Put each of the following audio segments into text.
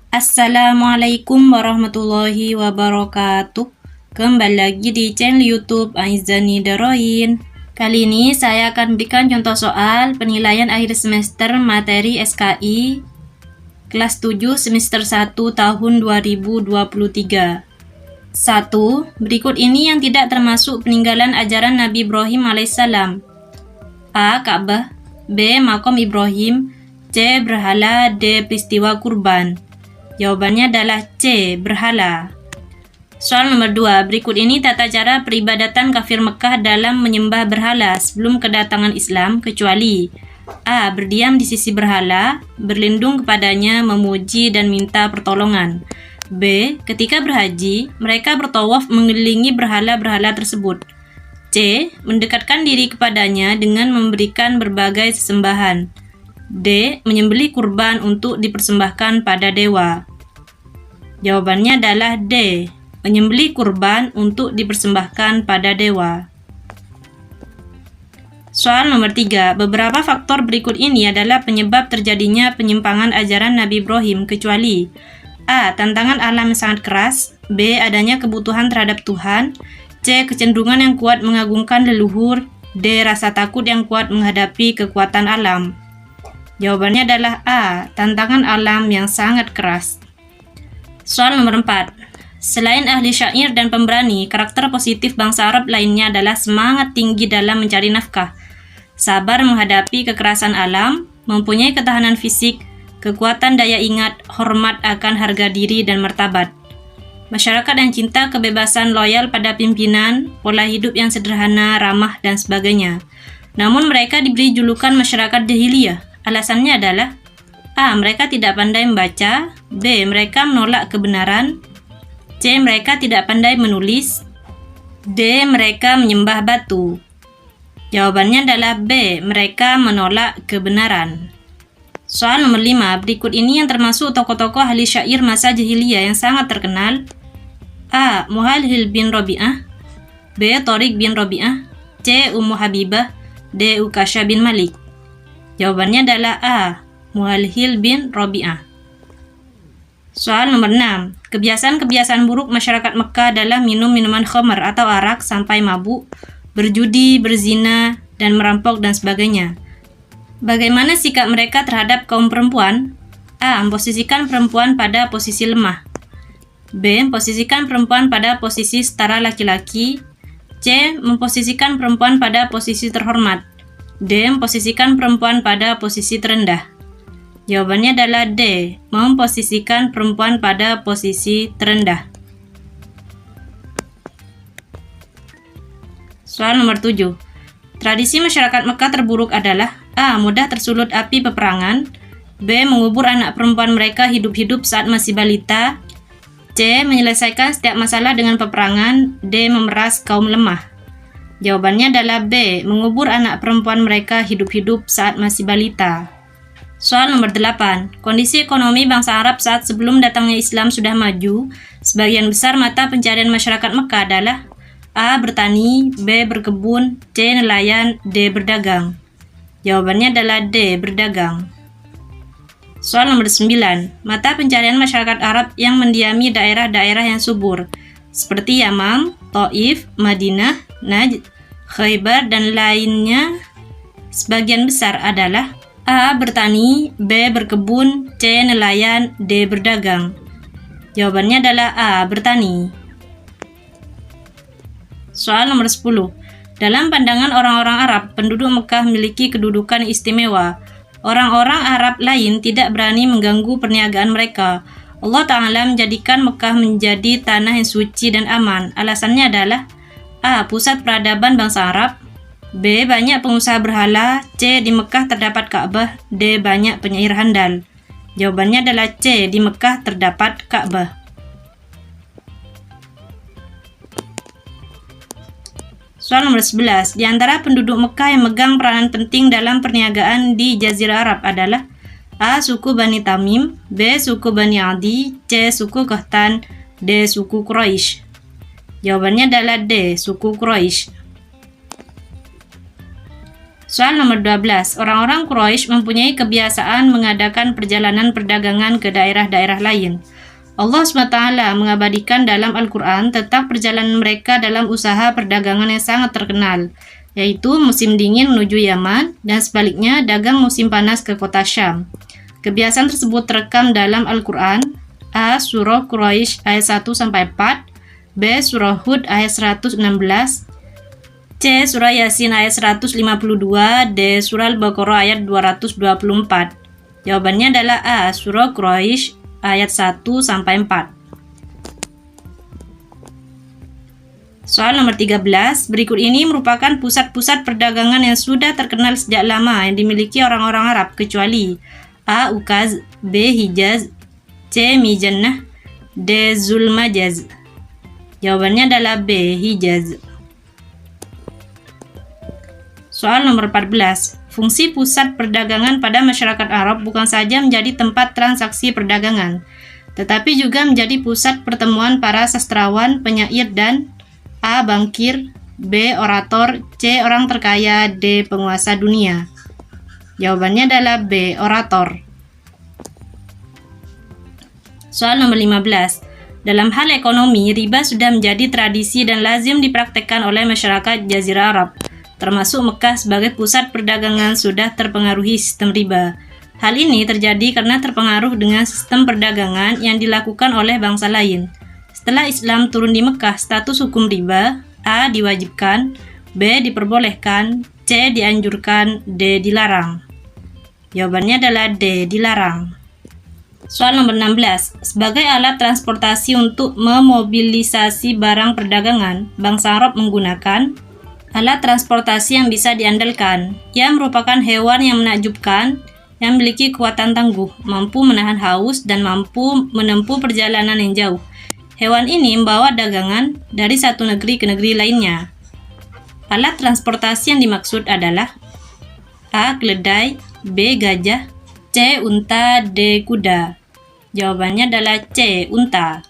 Assalamualaikum warahmatullahi wabarakatuh. Kembali lagi di channel YouTube Aizani Daroin. Kali ini saya akan berikan contoh soal penilaian akhir semester materi SKI kelas 7 semester 1 tahun 2023. 1. Berikut ini yang tidak termasuk peninggalan ajaran Nabi Ibrahim alaihissalam. A. Ka'bah, B. Makom Ibrahim, C. Berhala, D. Peristiwa kurban. Jawabannya adalah C. Berhala. Soal nomor 2. Berikut ini tata cara peribadatan kafir Mekah dalam menyembah berhala sebelum kedatangan Islam kecuali A. Berdiam di sisi berhala, berlindung kepadanya, memuji dan minta pertolongan. B. Ketika berhaji, mereka bertawaf mengelilingi berhala-berhala tersebut. C. Mendekatkan diri kepadanya dengan memberikan berbagai sesembahan. D. Menyembelih kurban untuk dipersembahkan pada dewa. Jawabannya adalah D. Menyembelih kurban untuk dipersembahkan pada dewa. Soal nomor 3. Beberapa faktor berikut ini adalah penyebab terjadinya penyimpangan ajaran Nabi Ibrahim kecuali A. Tantangan alam yang sangat keras, B. Adanya kebutuhan terhadap Tuhan, C. Kecenderungan yang kuat mengagungkan leluhur, D. Rasa takut yang kuat menghadapi kekuatan alam. Jawabannya adalah A. Tantangan alam yang sangat keras. Soal nomor 4. Selain ahli syair dan pemberani, karakter positif bangsa Arab lainnya adalah semangat tinggi dalam mencari nafkah, sabar menghadapi kekerasan alam, mempunyai ketahanan fisik, kekuatan daya ingat, hormat akan harga diri dan martabat. Masyarakat yang cinta kebebasan, loyal pada pimpinan, pola hidup yang sederhana, ramah, dan sebagainya. Namun mereka diberi julukan masyarakat jahiliyah. Alasannya adalah A. Mereka tidak pandai membaca, B. Mereka menolak kebenaran, C. Mereka tidak pandai menulis, D. Mereka menyembah batu. Jawabannya adalah B. Mereka menolak kebenaran. Soal nomor 5. Berikut ini yang termasuk tokoh-tokoh ahli syair masa jahiliyah yang sangat terkenal. A. Muhalhil bin Rabi'ah, B. Tariq bin Rabi'ah, C. Ummu Habibah, D. Ukasha bin Malik. Jawabannya adalah A. Muhalhil bin Rabi'ah. Soal nomor 6. Kebiasaan-kebiasaan buruk masyarakat Mekah adalah minum minuman khamar atau arak sampai mabuk, berjudi, berzina, dan merampok dan sebagainya. Bagaimana sikap mereka terhadap kaum perempuan? A. Memposisikan perempuan pada posisi lemah, B. Memposisikan perempuan pada posisi setara laki-laki, C. Memposisikan perempuan pada posisi terhormat, D. Memposisikan perempuan pada posisi terendah. Jawabannya adalah D. Memposisikan perempuan pada posisi terendah. Soal nomor 7. Tradisi masyarakat Mekah terburuk adalah A. Mudah tersulut api peperangan, B. Mengubur anak perempuan mereka hidup-hidup saat masih balita, C. Menyelesaikan setiap masalah dengan peperangan, D. Memeras kaum lemah. Jawabannya adalah B. Mengubur anak perempuan mereka hidup-hidup saat masih balita. Soal nomor 8. Kondisi ekonomi bangsa Arab saat sebelum datangnya Islam sudah maju. Sebagian besar mata pencarian masyarakat Mekah adalah A. Bertani, B. Berkebun, C. Nelayan, D. Berdagang. Jawabannya adalah D. Berdagang. Soal nomor 9. Mata pencarian masyarakat Arab yang mendiami daerah-daerah yang subur seperti Yamam, Taif, Madinah, Najd, Khaybar, dan lainnya sebagian besar adalah A. Bertani, B. Berkebun, C. Nelayan, D. Berdagang. Jawabannya adalah A. Bertani. Soal nomor 10. Dalam pandangan orang-orang Arab, penduduk Mekah memiliki kedudukan istimewa. Orang-orang Arab lain tidak berani mengganggu perniagaan mereka. Allah Ta'ala menjadikan Mekah menjadi tanah yang suci dan aman. Alasannya adalah A. Pusat peradaban bangsa Arab, B. Banyak pengusaha berhala, C. Di Mekah terdapat Ka'bah, D. Banyak penyair handal. Jawabannya adalah C. Di Mekah terdapat Ka'bah. Soal nomor 11. Di antara penduduk Mekah yang megang peranan penting dalam perniagaan di Jazirah Arab adalah A. Suku Bani Tamim, B. Suku Bani Adi, C. Suku Qahtan, D. Suku Quraisy. Jawabannya adalah D. Suku Quraisy. Soal nomor 12. Orang-orang Quraisy mempunyai kebiasaan mengadakan perjalanan perdagangan ke daerah-daerah lain. Allah SWT mengabadikan dalam Al-Quran tentang perjalanan mereka dalam usaha perdagangan yang sangat terkenal, yaitu musim dingin menuju Yaman dan sebaliknya dagang musim panas ke kota Syam. Kebiasaan tersebut terekam dalam Al-Quran: A. Surah Quraisy ayat 1-4, B. Surah Hud ayat 116, C. Surah Yasin ayat 152, D. Surah Al-Baqarah ayat 224. Jawabannya adalah A. Surah Quraisy ayat 1-4. Soal nomor 13. Berikut ini merupakan pusat-pusat perdagangan yang sudah terkenal sejak lama yang dimiliki orang-orang Arab kecuali A. Ukaz, B. Hijaz, C. Mijannah, D. Zulmajaz. Jawabannya adalah B. Hijaz. Soal nomor 14. Fungsi pusat perdagangan pada masyarakat Arab bukan saja menjadi tempat transaksi perdagangan, tetapi juga menjadi pusat pertemuan para sastrawan, penyair, dan A. Bankir, B. Orator, C. Orang terkaya, D. Penguasa dunia. Jawabannya adalah B. Orator. Soal nomor 15. Dalam hal ekonomi, riba sudah menjadi tradisi dan lazim dipraktekkan oleh masyarakat Jazirah Arab, termasuk Mekah sebagai pusat perdagangan sudah terpengaruhi sistem riba. Hal ini terjadi karena terpengaruh dengan sistem perdagangan yang dilakukan oleh bangsa lain. Setelah Islam turun di Mekah, status hukum riba A. Diwajibkan, B. Diperbolehkan, C. Dianjurkan, D. Dilarang. Jawabannya adalah D. Dilarang. Soal nomor 16. Sebagai alat transportasi untuk memobilisasi barang perdagangan, bangsa Arab menggunakan alat transportasi yang bisa diandalkan, yang merupakan hewan yang menakjubkan, yang memiliki kekuatan tangguh, mampu menahan haus, dan mampu menempuh perjalanan yang jauh. Hewan ini membawa dagangan dari satu negeri ke negeri lainnya. Alat transportasi yang dimaksud adalah A. Keledai, B. Gajah, C. Unta, D. Kuda. Jawabannya adalah C. Unta.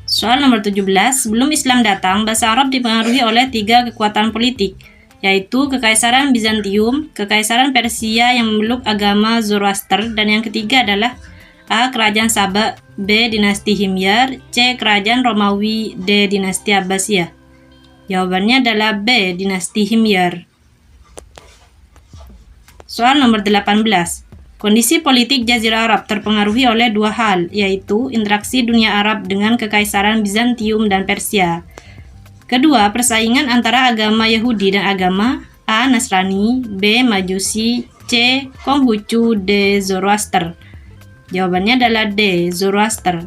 Soal nomor 17. Sebelum Islam datang, bangsa Arab dipengaruhi oleh 3 kekuatan politik, yaitu Kekaisaran Bizantium, Kekaisaran Persia yang memeluk agama Zoroaster, dan yang ketiga adalah A. Kerajaan Saba, B. Dinasti Himyar, C. Kerajaan Romawi, D. Dinasti Abbasiyah. Jawabannya adalah B. Dinasti Himyar. Soal nomor 18. Kondisi politik Jazirah Arab terpengaruhi oleh 2 hal, yaitu interaksi dunia Arab dengan Kekaisaran Bizantium dan Persia. Kedua, persaingan antara agama Yahudi dan agama A. Nasrani, B. Majusi, C. Konghucu, D. Zoroaster. Jawabannya adalah D. Zoroaster.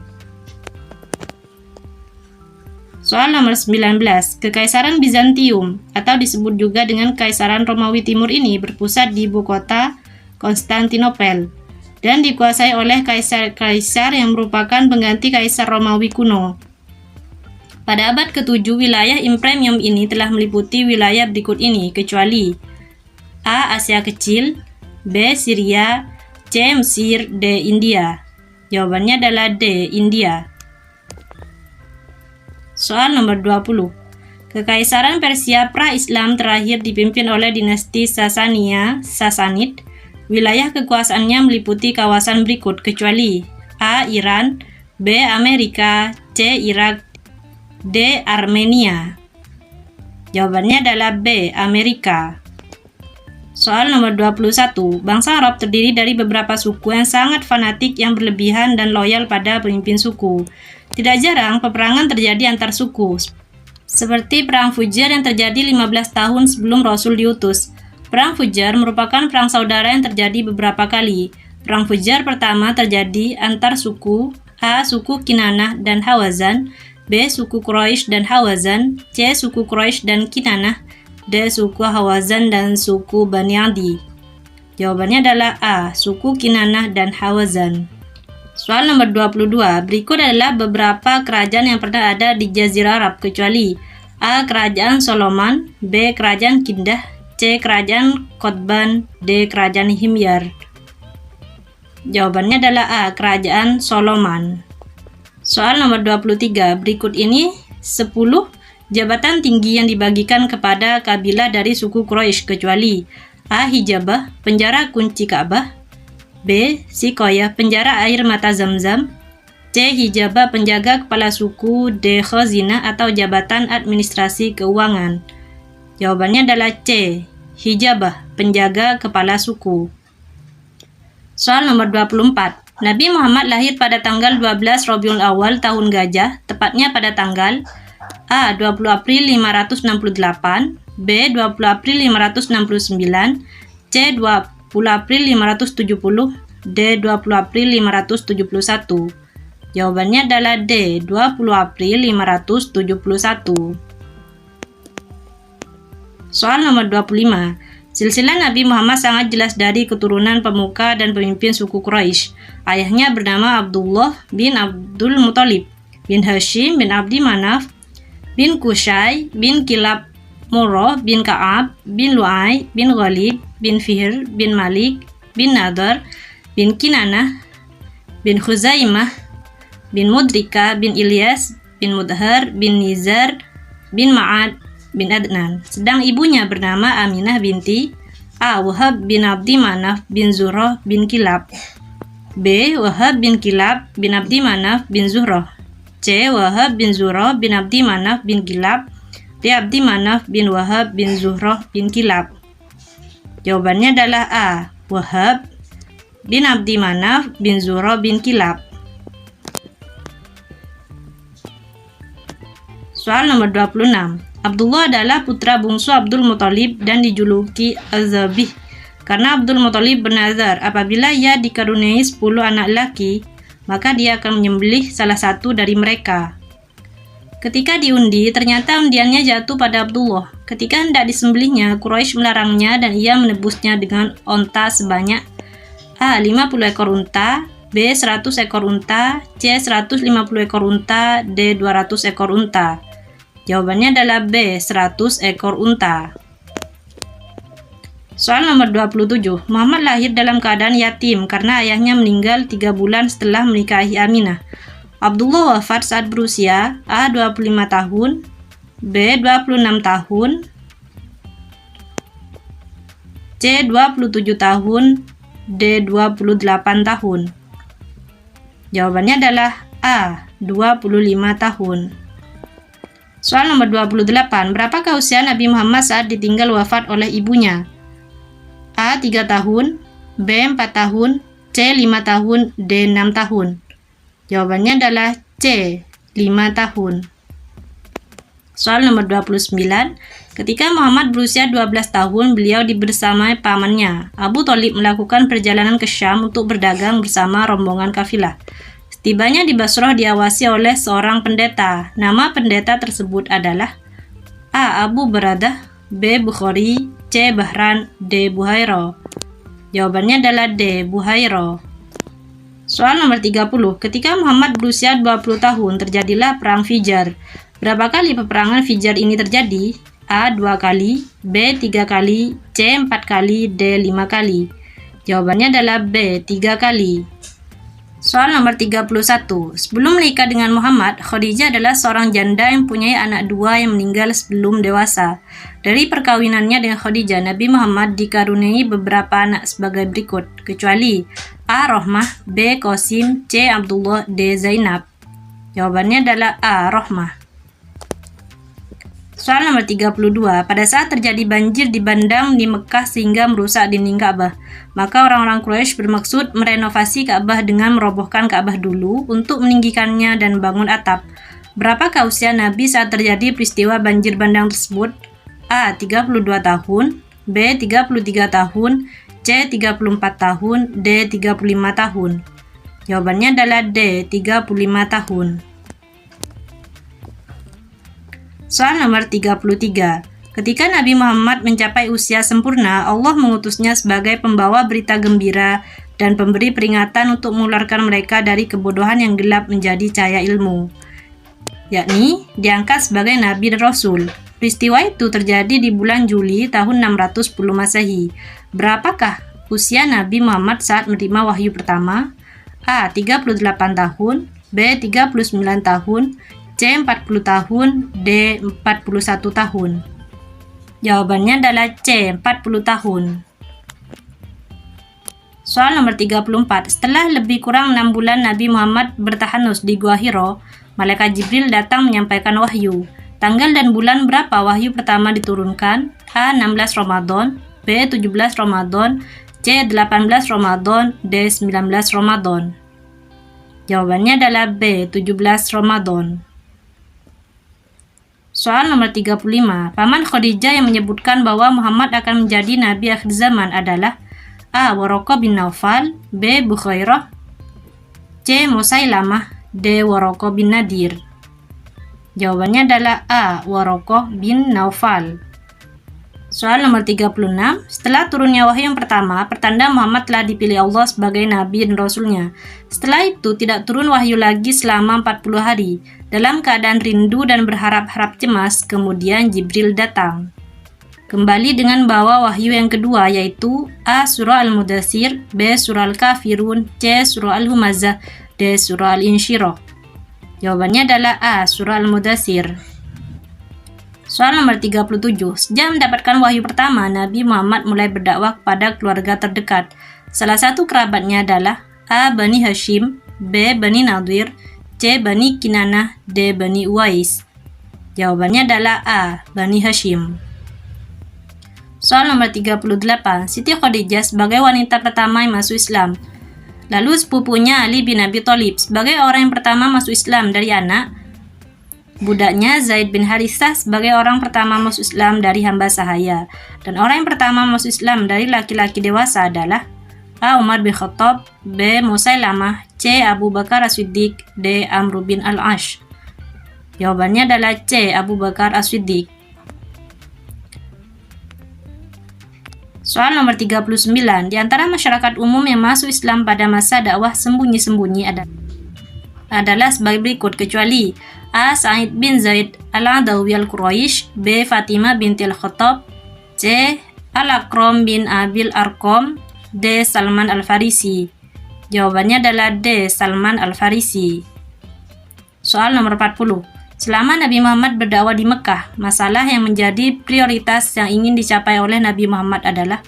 Soal nomor 19. Kekaisaran Bizantium atau disebut juga dengan Kekaisaran Romawi Timur ini berpusat di ibu kota Konstantinopel dan dikuasai oleh kaisar-kaisar yang merupakan pengganti kaisar Romawi kuno. Pada abad ke-7, wilayah imperium ini telah meliputi wilayah berikut ini kecuali A. Asia Kecil, B. Syria, C. Mesir, D. India. Jawabannya adalah D. India. Soal nomor 20. Kekaisaran Persia pra-Islam terakhir dipimpin oleh dinasti Sasanid. Wilayah kekuasaannya meliputi kawasan berikut kecuali A. Iran, B. Amerika, C. Irak, D. Armenia. Jawabannya adalah B. Amerika. Soal nomor 21. Bangsa Arab terdiri dari beberapa suku yang sangat fanatik yang berlebihan dan loyal pada pemimpin suku. Tidak jarang peperangan terjadi antar suku, seperti Perang Fujur yang terjadi 15 tahun sebelum Rasul diutus. Perang Fujur merupakan perang saudara yang terjadi beberapa kali. Perang Fujur pertama terjadi antar suku A. Suku Kinanah dan Hawazan, B. Suku Quraisy dan Hawazan, C. Suku Quraisy dan Kinanah, D. Suku Hawazan dan suku Bani Adi. Jawabannya adalah A. Suku Kinanah dan Hawazan. Soal nomor 22. Berikut adalah beberapa kerajaan yang pernah ada di Jazirah Arab kecuali A. Kerajaan Soloman, B. Kerajaan Kindah, C. Kerajaan Qotban, D. Kerajaan Himyar. Jawabannya adalah A. Kerajaan Soloman. Soal nomor 23. Berikut ini 10 Jabatan tinggi yang dibagikan kepada kabilah dari suku Quraisy kecuali A. Hijabah, penjara kunci Ka'bah, B. Sikoyah, penjara air mata Zam-Zam, C. Hijabah, penjaga kepala suku, D. Khazinah atau jabatan administrasi keuangan. Jawabannya adalah C. Hijabah, penjaga kepala suku. Soal nomor 24. Nabi Muhammad lahir pada tanggal 12 Rabiul Awal tahun Gajah, tepatnya pada tanggal A. 20 April 568, B. 20 April 569, C. 20 April 570, D. 20 April 571. Jawabannya adalah D. 20 April 571. Soal nomor 25. Silsilah Nabi Muhammad sangat jelas dari keturunan pemuka dan pemimpin suku Quraisy. Ayahnya bernama Abdullah bin Abdul Muthalib, bin Hashim bin Abdi Manaf, bin Qusay, bin Kilab, Murrah, bin Ka'ab, bin Lu'ay, bin Ghalib, bin Fihr, bin Malik, bin Nadar, bin Kinanah, bin Khuzaimah, bin Mudrika, bin Ilyas, bin Mudhar, bin Nizar, bin Ma'ad, bin Adnan. Sedang ibunya bernama Aminah binti A. Wahab bin Abdi Manaf bin Zuhrah bin Kilab, B. Wahab bin Kilab bin Abdi Manaf bin Zuhrah, C. Wahab bin Zuhrah bin Abdi Manaf bin Kilab, D. Abdi Manaf bin Wahab bin Zuhrah bin Kilab. Jawabannya adalah A. Wahab bin Abdi Manaf bin Zuhrah bin Kilab. Soal nomor 26. Abdullah adalah putra bungsu Abdul Muthalib dan dijuluki Az-Zabih karena Abdul Muthalib bernazar apabila ia dikaruniai 10 anak laki, maka dia akan menyembelih salah satu dari mereka. Ketika diundi, ternyata undiannya jatuh pada Abdullah. Ketika hendak disembelihnya, Quraisy melarangnya dan ia menebusnya dengan onta sebanyak A. 50 ekor unta, B. 100 ekor unta, C. 150 ekor unta, D. 200 ekor unta. Jawabannya adalah B. 100 ekor unta. Soal nomor 27. Muhammad lahir dalam keadaan yatim karena ayahnya meninggal 3 bulan setelah menikahi Aminah. Abdullah wafat saat berusia A. 25 tahun, B. 26 tahun, C. 27 tahun, D. 28 tahun. Jawabannya adalah A. 25 tahun. Soal nomor 28. Berapakah usia Nabi Muhammad saat ditinggal wafat oleh ibunya? A. 3 tahun, B. 4 tahun, C. 5 tahun, D. 6 tahun. Jawabannya adalah C. 5 tahun. Soal nomor 29. Ketika Muhammad berusia 12 tahun, beliau dibersamai pamannya. Abu Thalib melakukan perjalanan ke Syam untuk berdagang bersama rombongan kafilah. Setibanya di Basrah diawasi oleh seorang pendeta. Nama pendeta tersebut adalah A. Abu Baradah, B. Bukhari, C. Bahran, D. Buhairah. Jawabannya adalah D. Buhairah. Soal nomor 30. Ketika Muhammad berusia 20 tahun, terjadilah perang Fijar. Berapa kali peperangan Fijar ini terjadi? A. 2 kali, B. 3 kali, C. 4 kali, D. 5 kali. Jawabannya adalah B. 3 kali. Soal nomor 31. Sebelum menikah dengan Muhammad, Khadijah adalah seorang janda yang mempunyai anak 2 yang meninggal sebelum dewasa. Dari perkawinannya dengan Khadijah, Nabi Muhammad dikaruniai beberapa anak sebagai berikut, kecuali A. Rohmah, B. Qasim, C. Abdullah, D. Zainab. Jawabannya adalah A. Rohmah. Soal nomor 32. Pada saat terjadi banjir di Bandang di Mekah sehingga merusak dinding Ka'bah, maka orang-orang Quraisy bermaksud merenovasi Ka'bah dengan merobohkan Ka'bah dulu untuk meninggikannya dan bangun atap. Berapakah usia Nabi saat terjadi peristiwa banjir bandang tersebut? A. 32 tahun, B. 33 tahun, C. 34 tahun, D. 35 tahun. Jawabannya adalah D. 35 tahun. Soal nomor 33. Ketika Nabi Muhammad mencapai usia sempurna, Allah mengutusnya sebagai pembawa berita gembira dan pemberi peringatan untuk mengeluarkan mereka dari kebodohan yang gelap menjadi cahaya ilmu, yakni diangkat sebagai Nabi dan Rasul. Peristiwa itu terjadi di bulan Juli tahun 610 Masehi. Berapakah usia Nabi Muhammad saat menerima wahyu pertama? A. 38 tahun, B. 39 tahun, C. C. 40 tahun, D. 41 tahun. Jawabannya adalah C. 40 tahun. Soal nomor 34. Setelah lebih kurang 6 bulan Nabi Muhammad bertahanus di Gua Hiro, Malaikat Jibril datang menyampaikan wahyu. Tanggal dan bulan berapa wahyu pertama diturunkan? A. 16 Ramadan, B. 17 Ramadan, C. 18 Ramadan, D. 19 Ramadan. Jawabannya adalah B. 17 Ramadan. Soal nomor 35. Paman Khadijah yang menyebutkan bahwa Muhammad akan menjadi Nabi akhir zaman adalah A. Waraqah bin Naufal, B. Bukhairah, C. Musailamah, D. Waraqah bin Nadir. Jawabannya adalah A. Waraqah bin Naufal. Soal nomor 36. Setelah turunnya wahyu yang pertama, pertanda Muhammad telah dipilih Allah sebagai Nabi dan Rasulnya. Setelah itu tidak turun wahyu lagi selama 40 hari. Dalam keadaan rindu dan berharap-harap cemas, kemudian Jibril datang. Kembali dengan bawa wahyu yang kedua, yaitu A. Surah Al-Mudaththir, B. Surah Al-Kafirun, C. Surah Al-Humazah, D. Surah Al-Insyirah. Jawabannya adalah A. Surah Al-Mudaththir. Soal nomor 37. Sejak mendapatkan wahyu pertama, Nabi Muhammad mulai berdakwah kepada keluarga terdekat. Salah satu kerabatnya adalah A. Bani Hashim, B. Bani Nadir, C. Bani Kinanah, D. Bani Uwais. Jawabannya adalah A. Bani Hashim. Soal nomor 38. Siti Khadijah sebagai wanita pertama yang masuk Islam. Lalu sepupunya Ali bin Abi Thalib sebagai orang yang pertama masuk Islam dari anak budaknya Zaid bin Harithah sebagai orang pertama masuk Islam dari hamba sahaya. Dan orang yang pertama masuk Islam dari laki-laki dewasa adalah A. Umar bin Khattab, B. Musailamah, C. Abu Bakar As-Siddiq, D. Amr bin Al-Ash. Jawabannya adalah C. Abu Bakar As-Siddiq. Soal nomor 39. Di antara masyarakat umum yang masuk Islam pada masa dakwah sembunyi-sembunyi adalah sebagai berikut, kecuali A. Sa'id bin Zaid Al-Adawi Al-Quraisy, B. Fatimah binti Al-Khattab, C. Al-Aqram bin Abil Arqam, D. Salman Al-Farisi. Jawabannya adalah D. Salman Al-Farisi. Soal nomor 40. Selama Nabi Muhammad berdakwah di Mekah, masalah yang menjadi prioritas yang ingin dicapai oleh Nabi Muhammad adalah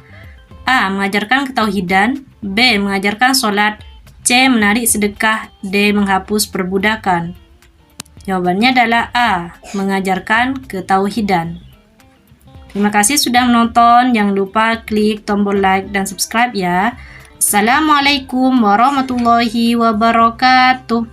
A. Mengajarkan ketauhidan, B. Mengajarkan sholat, C. Menarik sedekah, D. Menghapus perbudakan. Jawabannya adalah A. Mengajarkan ketauhidan. Terima kasih sudah menonton. Jangan lupa klik tombol like dan subscribe ya. Assalamualaikum warahmatullahi wabarakatuh.